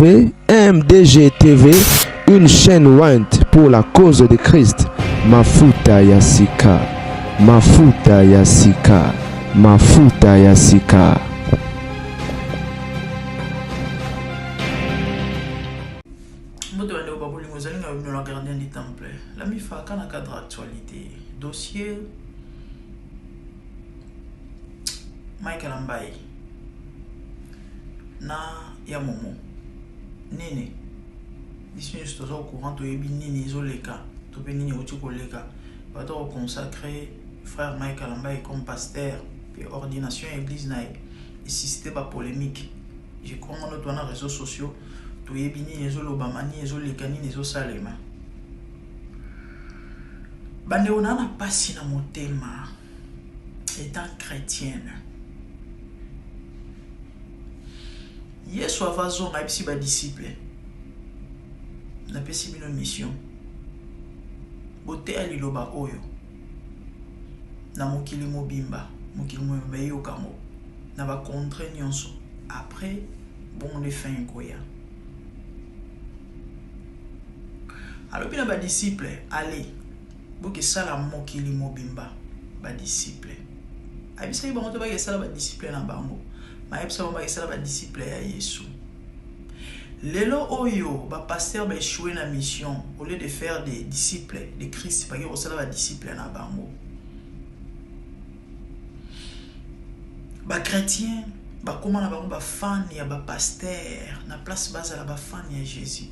MDG TV, une chaîne Wint pour la cause de Christ. Mafuta Yasika, Mafuta Yasika, Mafuta Yasika. Le gardien du temple. La MIFA, quand on cadre actualité, dossier Michael Ambaye na Yamomo Nene. Ici, nous sommes au courant de Nene Zoleka, tout le Nene Otukoleka. Va donc consacrer frère Michael Ambaye comme pasteur, puis ordination église naïe. Et si c'était pas polémique, je crois que nous avons les réseaux sociaux. Tu es bini nezo lobamani nezo lekani nezo salema. Bande onana pasi na motema étant chrétienne. Yesu avazo na bisi ba disciple. Na pesi bino mission. Bote ali loba oyo. Na mokili mobimba, mokili mobimba yo kango. Na ba contre nyonso. Après bon les fins koya. Alors, bien, les disciples, allez, vous que ça la mokili mobimba, les disciples. Abisa yi bango to ba que ça la disciples na bango. Ma abisa ba que ça la disciples ya Yesu. Lelo oyo ba pasteur ba échoué na mission au lieu de faire des disciples de Christ, parce que ça la disciples na bango. Ba chrétien, ba comment na bango ba fan ya ba pasteur, na place base la ba fan ya Jésus.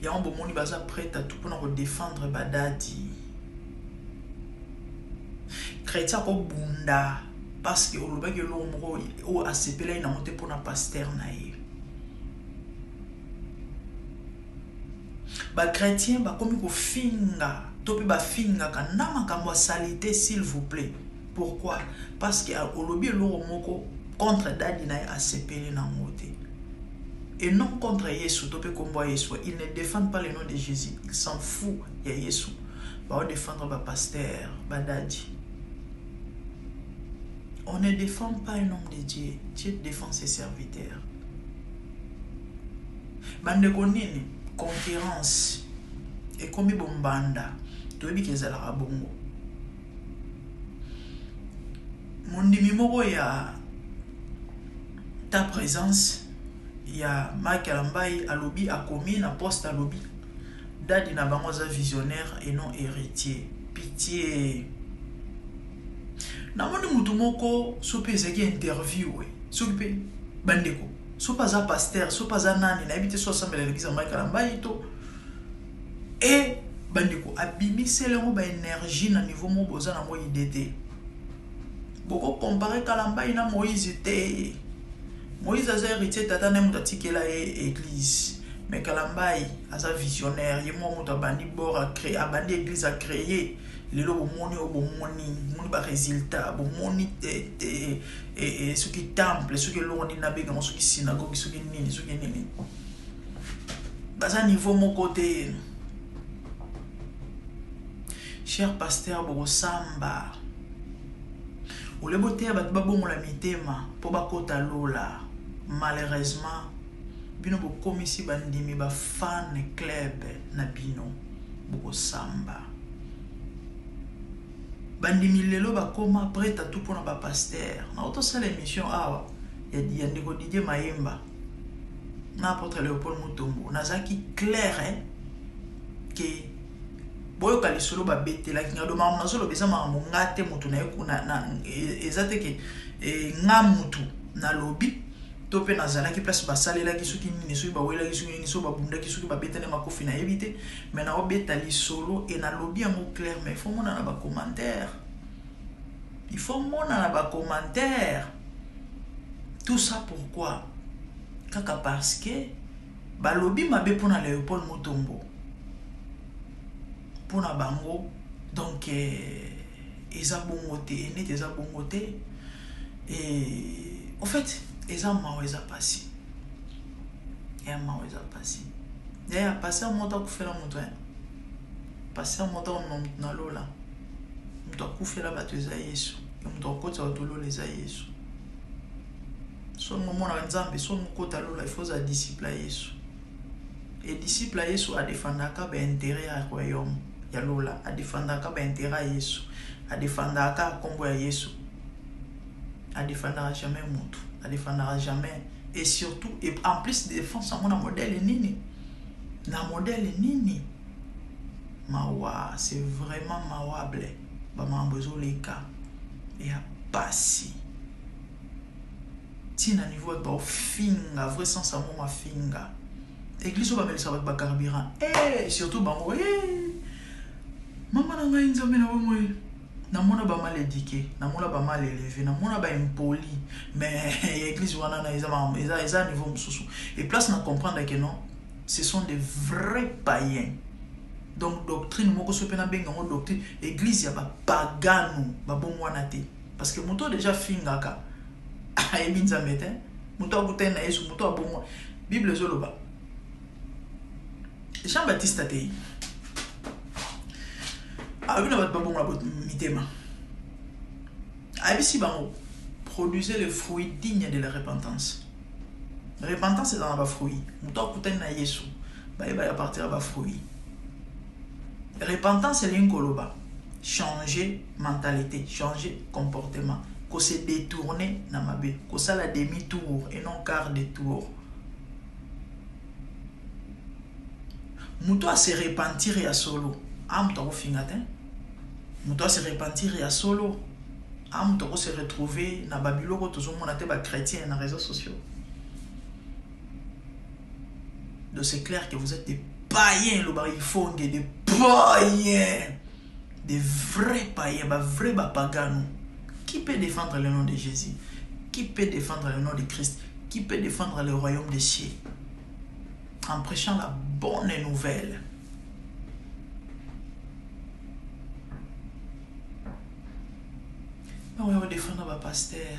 Il y a un bon monde qui est prêt à tout pour défendre Badadi. Chrétien ko bunda parce que au lobaki l'omro au ACP il a monté pour na pasteur naïf. Ba chrétien ba comme ko finga topi ba finga kanama kamwa salité s'il vous plaît. Pourquoi? Parce que au lobby l'omro contre Dadi naïf ACP na monté. Et non contre Yesu, ils ne défendent pas le nom de Jésus. Ils s'en foutent de Yesu. Ils vont défendre le pasteur, Badadi. On ne défend pas un homme de Dieu. Dieu défend ses serviteurs. Bande konini, concurrence. Et comme bombanda, tu veux que ça la bongo. Mon numéro ya ta présence. Il y a Michael Ambaye à lobby a commis na poste à lobby. Dadi na bango za visionnaire et non héritier. Pitié. Na moni mutu moko sope ezaki interview we. Sope bandeko. Sopa za pasteur, sopa za nani na habité so sambela l'église Michael Ambaye to. Et bandeko abimisele ngo ba énergie na niveau mo boza na mo IDT. Boko comparer Kalambaye na Moïse te. Moïse a héritier tata na muta tikela église mais Kalambaye a visionnaire ye mo muta bandi bord a créer a bandi église a créer lelo bomoni moni ba résultat bomoni et ce qui temple ce qui loni na bega mo ce qui synagogue ce qui nini baza niveau mon côté cher pasteur Borosamba ou le beauté a bat babon la mitema pour ba kota lola. Malheureusement, bino bo komisi bandimi ba fan club na bino boko samba. Bandimi lelo ba koma prêt à tout pour na ba pasteur. Na auto ça l'émission awa ya ndeko Didier Mayemba. Na apôtre Léopold Mutombo. Na zaki clair que boyo kali solo ba betela kinga do mamu na solo beza mamu ngate mutu na ekuna na ezate ke ngamutu na lobby tope na zala ki place basalela ki soki nini soki ba wela ki soki nini so ba bunda ki soki ba betane makofi na éviter mais na obetali solo et na lobby en clair mais il faut mona na ba commentaire il faut mona na ba commentaire tout ça pourquoi kaka parce que ba lobby mabe pona Léopold Mutombo pour na bango donc eza bongoté net eza bongoté et en fait eza mawe eza passé et mawe eza passé d'ailleurs passer un montant pour faire la montagne passer un montant na lola muto akufela bato eza Yesu muto akotsa bato lola eza Yesu Soit mon nzambe, soit mon kota lola, il faut un disciple à Yesu. Et disciple à Yesu a défendu intérêt à royaume. Ya lola a défendu intérêt à Yesu. A défendu combo à Yesu. A défendra jamais moto. A défendra jamais. Et surtout, et en plus de défense, mon modèle nini. Na modèle nini. Mawa, c'est vraiment mawable. Ba mambozo les cas. Et a passé. Tina niveau ba finga, vrai sens à ma finga. Église ba melisa ba carburant. Surtout ba mo maman na ngai nzambe na mo namona ba mal éduqué, namona ba mal élevé, namona ba impoli, mais église wana na eza niveau mususu. Et place na comprendre que non, ce sont des vrais païens. Donc doctrine moko sopena benga ngo doctrine église ya ba pagano ba bomwana te parce que moto déjà fingaka et bien ça mette moto akutena na Yesu moto abomwa Bible zoloba Jean-Baptiste atei abina bat babomwa bot mitema abisi bango produisez les fruits dignes de la repentance. La repentance est dans la fruit moto akutena na Yesu ba ya partir ba fruit. Repentance c'est l'incoloba. Changer mentalité, changer comportement, que se détourner dans ma vie, que ça la demi-tour et non quart de tour. Mouto à se repentir et à solo. Am to fingatin. Mouto à se repentir et à solo. Am to se retrouver na Babylone tout le monde a chrétien dans les réseaux sociaux. Donc c'est clair que vous êtes des païens, il faut des païens, des vrais païens, des vrais paganos. Qui peut défendre le nom de Jésus? Qui peut défendre le nom de Christ? Qui peut défendre le royaume des cieux? En prêchant la bonne nouvelle. On va défendre le pasteur.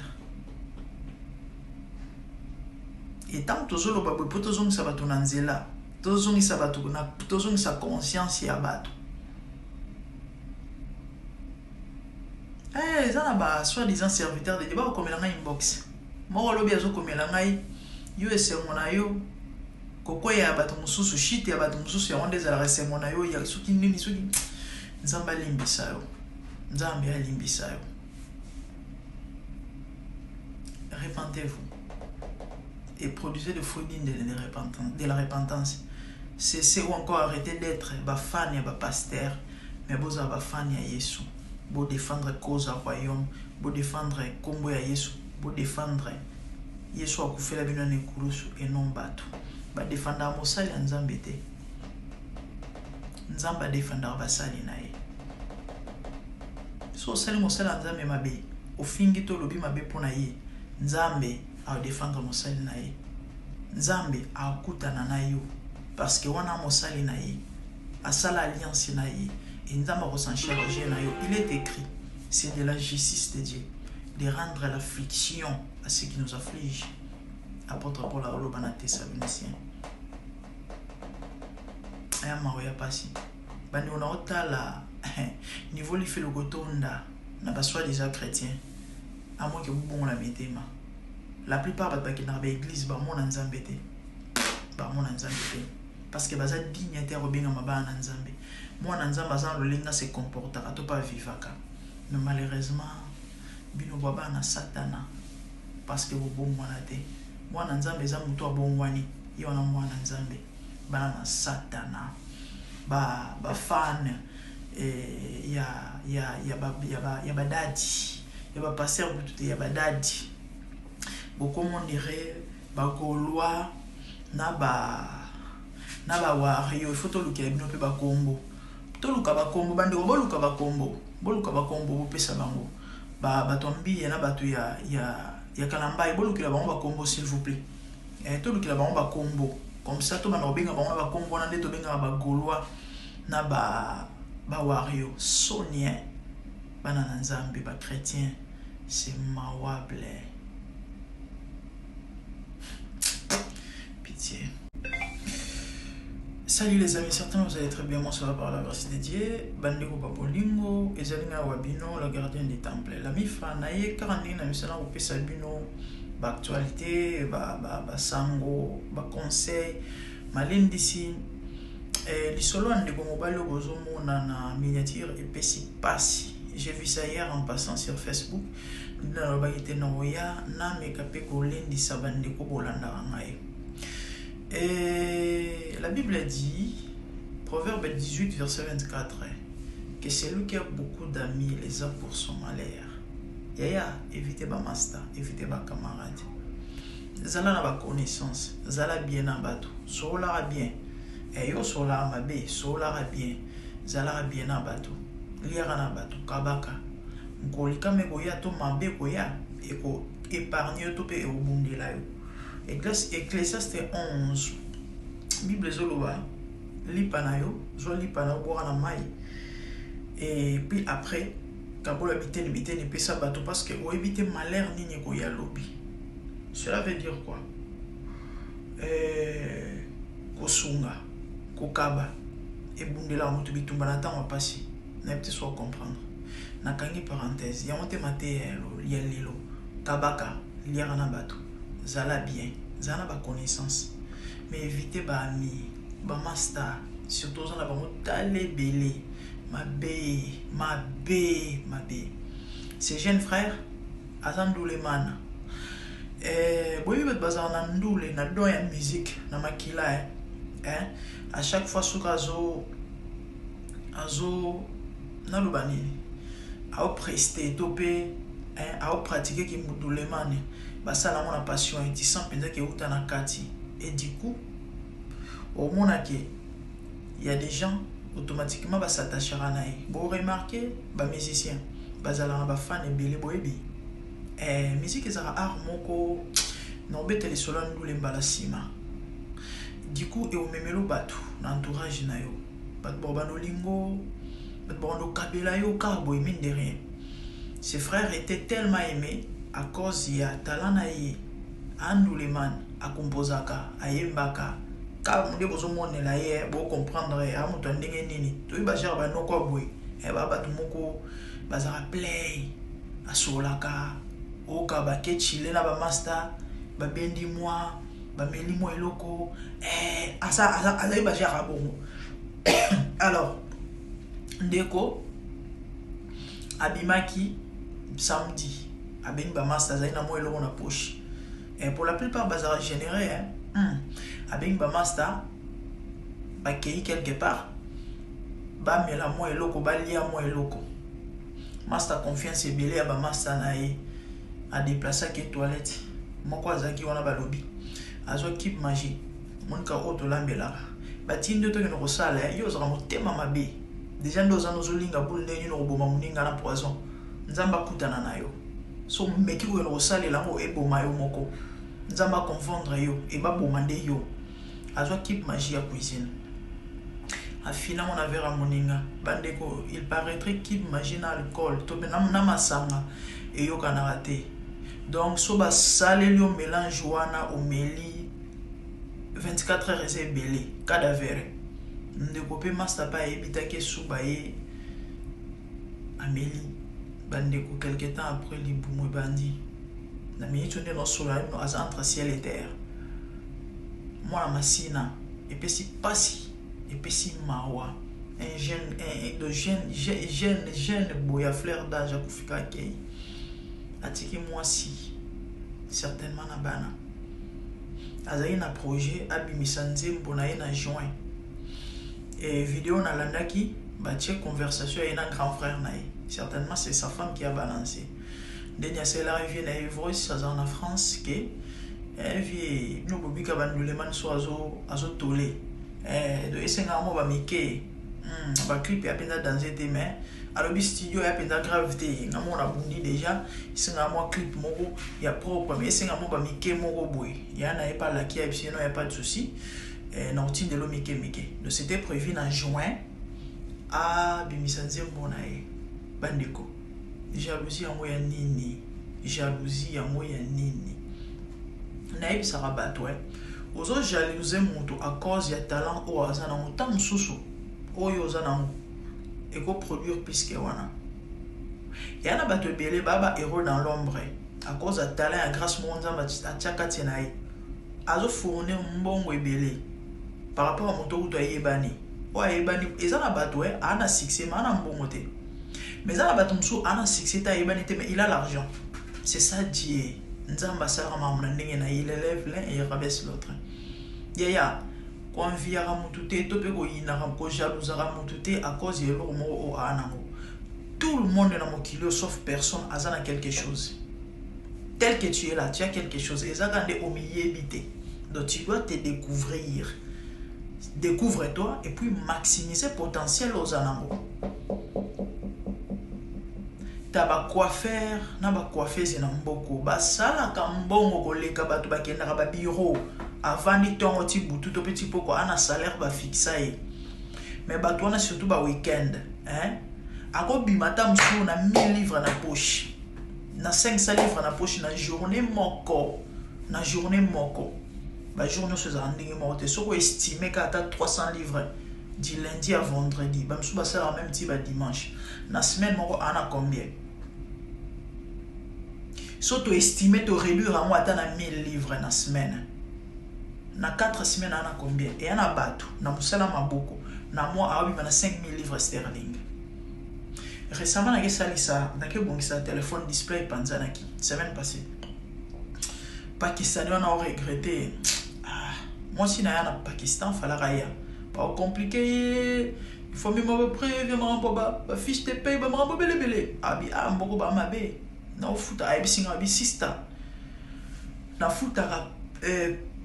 Et tant que nous avons besoin de Nanzela, nous avons sa conscience et abattu. Eh, ça n'a pas soi-disant serviteur de débat comme la inbox. Moi, je suis comme la US monayo. Koko ya batu mususu shit ya batu mususu ya ondeza la rese monayo ya suki nini suki. Nzamba limbisa yo. Nzambe ya limbisa yo. Repentez-vous et produisez le fruit digne de la repentance. Cessez ou encore arrêtez d'être fan et pasteur, mais vous avez fan et Yesu. Vous défendre cause au royaume, vous défendre combo à Yesu, vous défendre Yesu a coupé la bino nekulusu et non batu. Vous défendre Mosali en Zambete. Nzamba défendre basali nae. So sali Mosali en Zambe mabe, au fingi to lobi mabe pona ye. Nzambe a défendre Mosali nae. Nzambe a kutana na yo parce que wana Mosali nae. A sala alliance nae. Et Nzamba va s'en charger na yo. Il est écrit, c'est de la justice de Dieu de rendre l'affliction à ceux qui nous affligent. Apôtre Paul a olobana Thessaloniciens. Aya maoya pasi. Bandi on a otala niveau li fait le gotonda na ba soi-disant chrétien. À moins que vous bon la mettez ma. La plupart bat qui dans l'église ba mon Nzambe te. Ba mon Nzambe te. Parce que baza dignitaire obinga mabana Nzambe. Moi Nzambe za lo linga se comportera to pas vivaka. Mais malheureusement bino baba na satana parce que vous bon mwana te. Moi Nzambe za muto abongwani. Yo na mwana Nzambe bana na satana. Ba fan ya badadi. Il va passer au bout de badadi. Beaucoup on dirait ba Gaulois na ba wario. Il faut tout le qui est bien peu ba combo. Tout le kaba combo bandi o bolu kaba combo. Bolu kaba combo pesa bango. Ba tombi na batu ya kalamba bolu ki la bango ba combo s'il vous plaît. Et tout le qui la bango ba combo. Comme ça tout ba no benga bango ba combo na ndeto benga ba Gaulois na ba wario sonien. Bana Nzambe ba chrétien c'est mawable. Pitié. Salut les amis, certains vous allez très bien, moi ça va par la grâce de Dieu. Bandeko Babolingo, Ezalinga Wabino, le gardien des temples. La mifa naye 40 na misala opesa bino actualité, sango, conseil, malin d'ici. Les solos de mobile na miniature et pessi passi. J'ai vu ça hier en passant sur Facebook. Na bagité noya na mekape ko lendi sabande ko bolanda ngai. Et la Bible dit, Proverbe 18 verset 24, que celui qui a beaucoup d'amis les a pour son malheur. Yaya, évitez ba master, évitez ba camarade. Zala na ba connaissance, zala bien na bato, sola bien. Et yo sola mabe, sola bien, zala bien na bato, liara na bato, kabaka. Nkolika me koya to mabe koya, eko épargne to pe obundela yo. Ecclésiaste 11, Bible zoloba, lipanayo, zo lipana boire na mai. Et puis après, quand vous habitez ne peut ça bateau parce que vous évitez malheur ni koya lobby. Cela veut dire quoi? Kosunga, kokaba, et bundela moto bitumba na temps passer. Na peut soit comprendre. Na kangi parenthèse, ya monte maté lilo, tabaka, liara na bateau. Zala bien, zala ba connaissance, mais évitez ba ami, ba master, surtout zala ba motale belé, ma bé. Ces jeunes frères, azandoule man. Boyi bet bazar na ndoule na do ya musique na makila à chaque fois suka azo na lubanini, a prester topé, a pratiquer ki mudule man. Ça la mon passion et tu sens peut-être que uta na kati et du coup au monde il y a des gens automatiquement va s'attacher à naï. Bon remarquer ba musicien bazala ba fan et belé boyebi musique ezara art moko non bete les solan ndule mbala sima. Du coup et au memelo batu na entourage na yo bat bobano lingo bat bobano kabela yo karbo mine de rien. Ses frères étaient tellement aimés à cause il y a talent naïe anduleman a composaka ayembaka ka munde bozo monela ye bo comprendre a muto ndenge nini to iba jar ba no ko boy e ba batu moko bazara play asolaka o ka ba ke chile na ba master ba bendi moi ba meli moi eloko asa iba jar bongo. Alors ndeko abimaki samedi abeng ba master zaina mo eloko na poche et pour la plupart bazara généré abeng ba master ba kei quelque part ba mela mo eloko ba lia mo eloko master confiance et belé ba master na e a déplacer ke toilette moko azaki wana ba lobby azo keep magie mon ka auto lambela ba tindo to no sala yo zara motema mabe déjà ndo za no zolinga bul ndenyu no boma muninga na poison nzamba kutana na yo. So meki ko no sale la mo eboma yo moko nzamba confondre yo e ba bomande yo azo keep magie à cuisine a fina on avait ramoninga bandeko il paraîtrait keep magie na alcool to na masanga et yo kana raté donc so ba sale yo mélange wana omeli 24 heures c'est belé cadavre ndeko pe master pa ebita ke subaye ameli bandeko quelque temps après les boumou bandi na minute on est dans soleil no as entre ciel et terre moi la masina et puis si passi et puis si mawa un jeune boya fleur d'âge à kufika kei atiki moi si certainement na bana azali na projet abimisa nzembo na ye na juin et vidéo na landaki ba check conversation et na grand frère na ye. Certainement c'est sa femme qui a balancé. Denya c'est l'arrivée na Voice ça en France que vie no bobika banduleman so azo tolé de esenga mo ba mike ba clip ya penda danser te mais alobi studio ya penda gravité ngamo na bundi déjà esenga mo clip moko ya propre mais esenga mo ba mike moko boy ya na pas la qui a sinon y a pas de souci na outil de lo mike de c'était prévu en juin à bimisanze mbonae bandeko jalousie yango ya nini naïb sera bateau ozo jalouser moto à cause ya talent o azana mutam susu oyo ozana et ko produire plus que wana yana bateau belé baba héros dans l'ombre à cause de talent à grâce monzamba à tchaka tienaï azo fournir mbongo ebele par rapport à moto ou yebani ouais yebani ezana batoué ana succès mais ana mbongo te mais ana batumsu ana succès ta yebani te mais il a l'argent c'est ça Dieu nzamba sala mamna ndenge na il élève l'un et il rabaisse l'autre ya ko enviera mutu te to pe ko yinaka ko jalousera mutu te à cause de l'homme o anango. Tout le monde dans mon kilo sauf personne a quelque chose. Tel que tu es là, tu as quelque chose. Et ça quand au milieu habité. Donc tu dois te découvrir. Découvre-toi et puis maximiser le potentiel aux anango. T'as pas quoi faire, n'a pas quoi faire c'est n'amboko. Bah ça là quand bon ko leka ba to ba kenda ba bureau avant ni ton petit bout tout petit peu quoi un salaire ba fixé. Mais bah toi on a surtout ba week-end, hein? Ako bimata msu na 1000 livres na poche. Na 500 livres na poche na journée moko. Na journée moko. Ba journée se zandingi mote. Soko estimé ka ta 300 livres du lundi à vendredi. Ba msu ba ça en même petit ba dimanche. Na semaine moko ana combien? Surtout estimé to réduire à moi na 1000 livres na semaine. Na 4 semaines ana combien? Et ana batu na musala maboko. Na moi a 5000 livres sterling. Récemment, j'ai sali ça, j'ai téléphone display panzanaki, semaine passée. Pakistanais on a regretté. Moi si na na Pakistan fallait pas compliqué. Il faut même me prévenir ma fiche de paye, me belle belle. Abi mboko ba mabe. Na futa abi singa abi sista. Na futa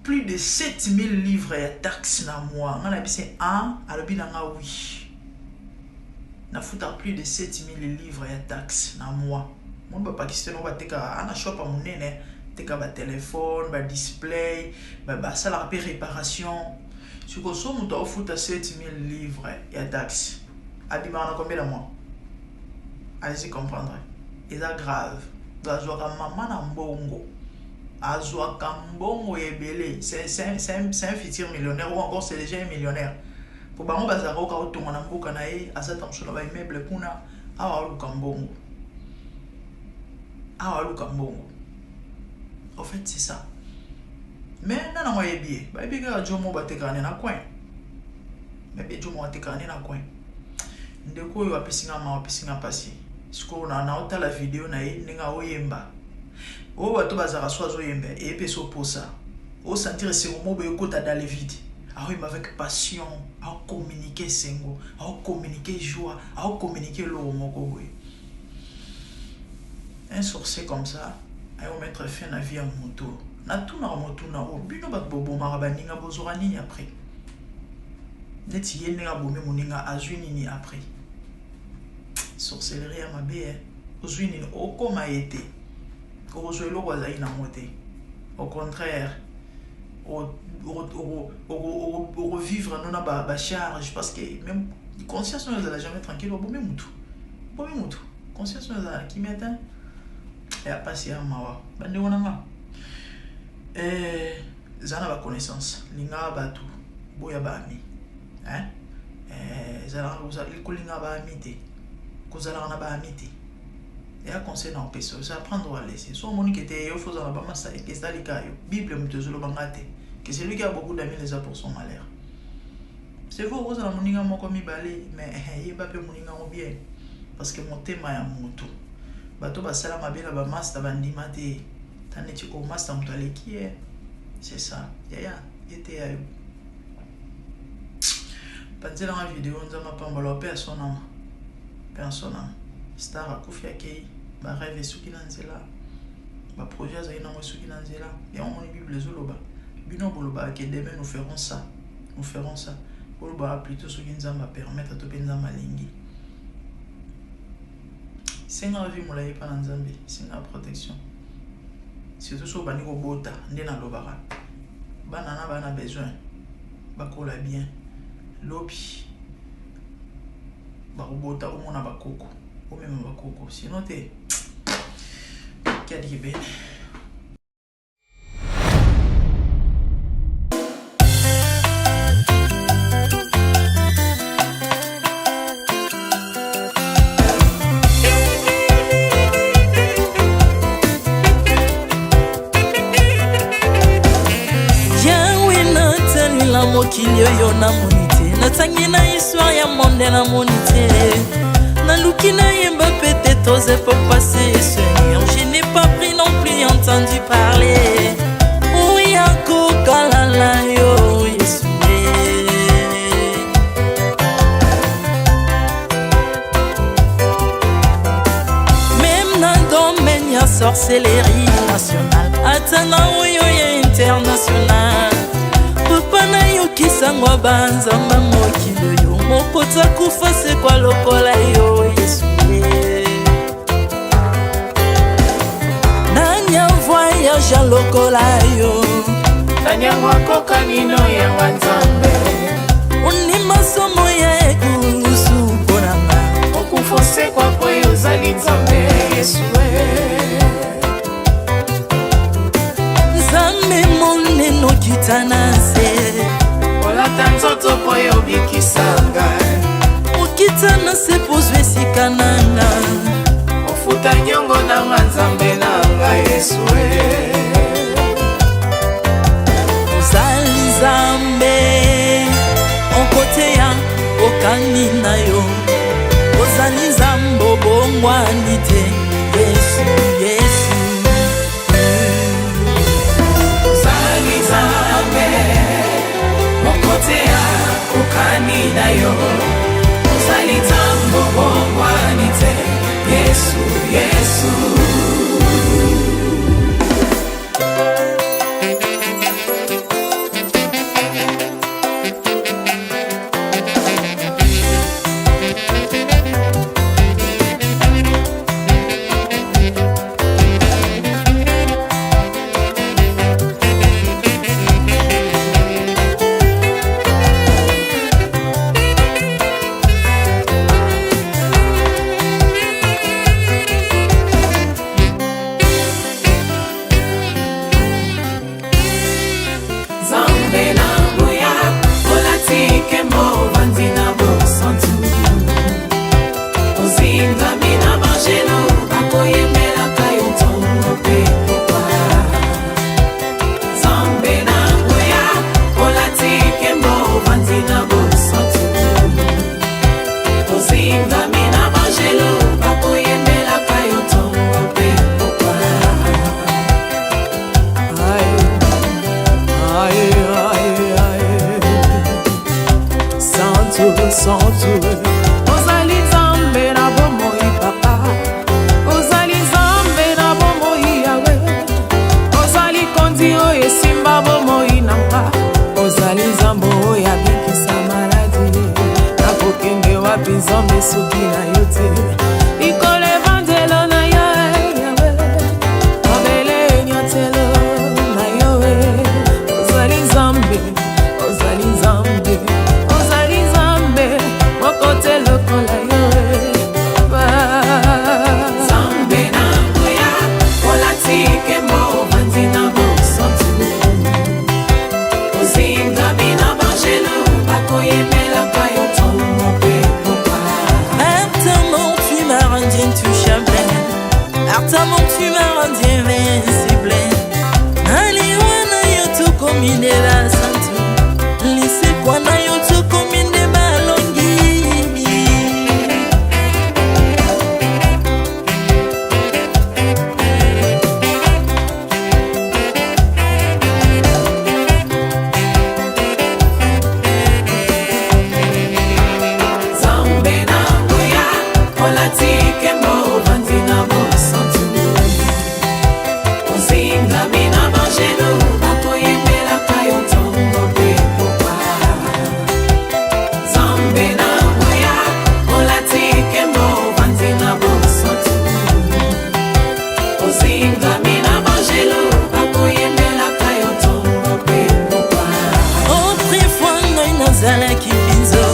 plus de 7000 livres de taxes na mois. On a bi c'est alobi na oui. Na futa plus de 7000 livres de taxes na mois. Mon ba Pakistan ba teka ana shop a munene teka ba téléphone, ba display, ba salaire de réparation. Si vous avez un futa 7000 livres de taxes, abima na combien de mois? Allez-y comprendre. Et ça grave. Azwa maman na mbongo. Azwa kambongo ebele. C'est un futur millionnaire ou encore c'est déjà un millionnaire. Pour bango bazaro ka otonga na mboka na ye azata msolo ba immeuble kuna awa luka mbongo. Awa luka mbongo. En fait c'est ça. Mais nana mo yebi ba yebi ka jomo batekane na coin. Mais be jomo batekane na coin. Ndeko yo apesinga pasi. Siko na ota la vidéo na ye ninga oyemba. O bato bazara swazo yemba et pe so posa. O sentir c'est au mot be kota dans le vide. Ah oui, mais avec passion, à communiquer sengo, à communiquer joie, à communiquer l'homme. Un sorcier comme ça, à mettre fin à la vie à moto. Na tout na moto na o bino bat bobo marabaninga bozorani après. Neti yenga bomé moninga azwini ni après. Sorcellerie à ma bé, ozwini o koma été. Ozwe lo wazai na moté. Au contraire, revivre non ba charge parce que même conscience nous a jamais tranquille au bon mutu conscience nous a qui m'éteint et a passé à mawa bande wonanga zana ba connaissance linga batu boya ba ami hein zana ko linga ba amité ko zana na ba amité et à conseil dans peso ça apprendre à laisser so moni qui était il faut ça ba massa et que ça likayo bible mutezolo bangate que c'est lui qui a beaucoup d'amis les a pour son malheur. C'est vous, vous avez moninga moko mibale, mais il va pas moninga bien parce que mon thème est moto. Bato ba sala mabela ba master bandima te. Tane tu au master mutale qui est. C'est ça. Ya était à Panzela en vidéo on zama pambalo personnellement. Personnellement. Star akufia kei ba rêve suki nanzela. Ba projet za ina suki nanzela. Et on lit Bible zoloba. Bino boloba que demain nous ferons ça. Nous ferons ça. Boloba plutôt ce qui nous va permettre de penser malingi. C'est une vie moulaye pas dans Zambie, c'est une protection. Surtout sur bani ko bota, ndena lobara. Banana bana besoin. Bakola bien. Lobi. Barobota au mona bakoko. Au même bakoko. Sinon t'es Kadi ben. mokili oyo namoni te, natangi na histoire ya monde namoni te, naluki nayemba peut-être toze pour passer Seigneur, je n'ai pas pris non plus entendu parler. Oui, akokalala yo Yesu. Même dans le domaine ya sorcellerie nationale, atana oyo ya international, papa na yo kisangwa banzamba mokili yo, mokota kufa se kwa lokola yo Yesu. Nanya voyage lokola yo, Tanyangwa koka nino ya wanzambe, uni masomo ya ekulusu konanga, okufose kwa kwe uzali nzambe Yesue. Nzambe moneno kitanase, Olata nzoto po yo bikisanga, okitanase pozwe sikananga, ofuta nyongo na nzambe nanga Yesue. ozali Nzambe onkote ya okani na yo, ozali Nzambe obongwani te Yesu, Yesu. Ozali Nzambe mokote ya okani na yo, ozali Nzambe obongwani te Yesu, Yesu. Ozali Nzambe na bomoi papa, ozali Nzambe na bomoi yawe, ozali kondi oyo esimba bomoi nanga, ozali Nzambe oyo abikisa maladi, nakokende wapi Nzambe soki na yo te, likolo evangelo na yo yawe, mabele nyotelo na yo, ozali Nzambe, ozali Nzambe, ozali Nzambe mokote lokola yo Nzambe na ngoya olatike mo bandi na bosantu, ozinga bina bangelo bakoyemela kayo tongo pe popa. Maintenant tu m'as rendu intouchable, maintenant tu m'as rendu invincible, aliwana yo tukomine la santu, lise kwa na yo tukomine balongi. Nzambe na ngoya olatike mo bandi na bosantu, ozinga bina bangelo bakoyemela kayo tongo pe popa. Nzambe na ngoya olatike mo bandi na bosantu, ozinga bina bangelo bakoyemela kayo tongo pe popa. Autrefois ngai nazalaki binzo,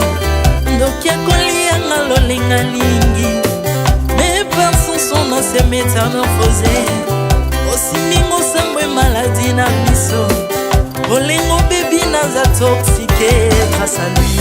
ndoki akolianga lolinga lingi, mais par son son na se métamorphosé, osimi mosambwe maladi na miso, olingo bebi naza toxique grâce à lui.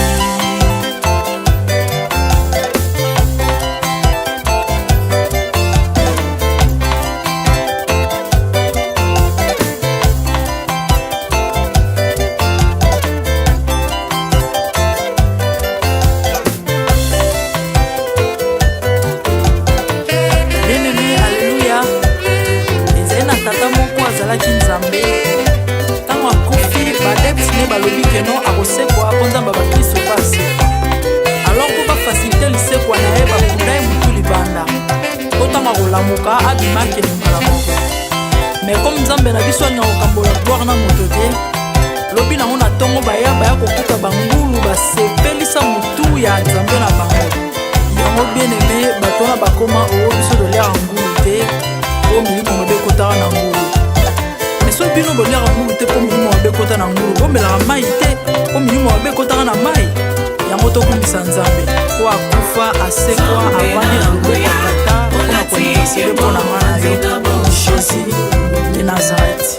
destine balobi keno akosekwa po nzambe bakristo pa asekwa. Alors po bafasilite lisekwa na ye bakunda ye mutu libanda otanga kolamuka abimaki lingala moko. Mais comme nzambe na biso alinga kokambola gloire na moto te, lobi nango na ntongo baya kokuta bangulu basepelisa mutu ya nzambe na bango. Yango bien aimé bato na bakoma oyo biso toliaka ngulu te po milimo mabe ekotaka na ngulu. Mais so bino boliaka ngulu te po milimo mabe ekota na ngulu, bomelaka mai te po milimo mabe ekotaka na mai. Yango tokumbisa nzambe po akufa asekwa avandi na loboko ya tata mpona kointercede mpona ngana yo Jésus de Nazareth.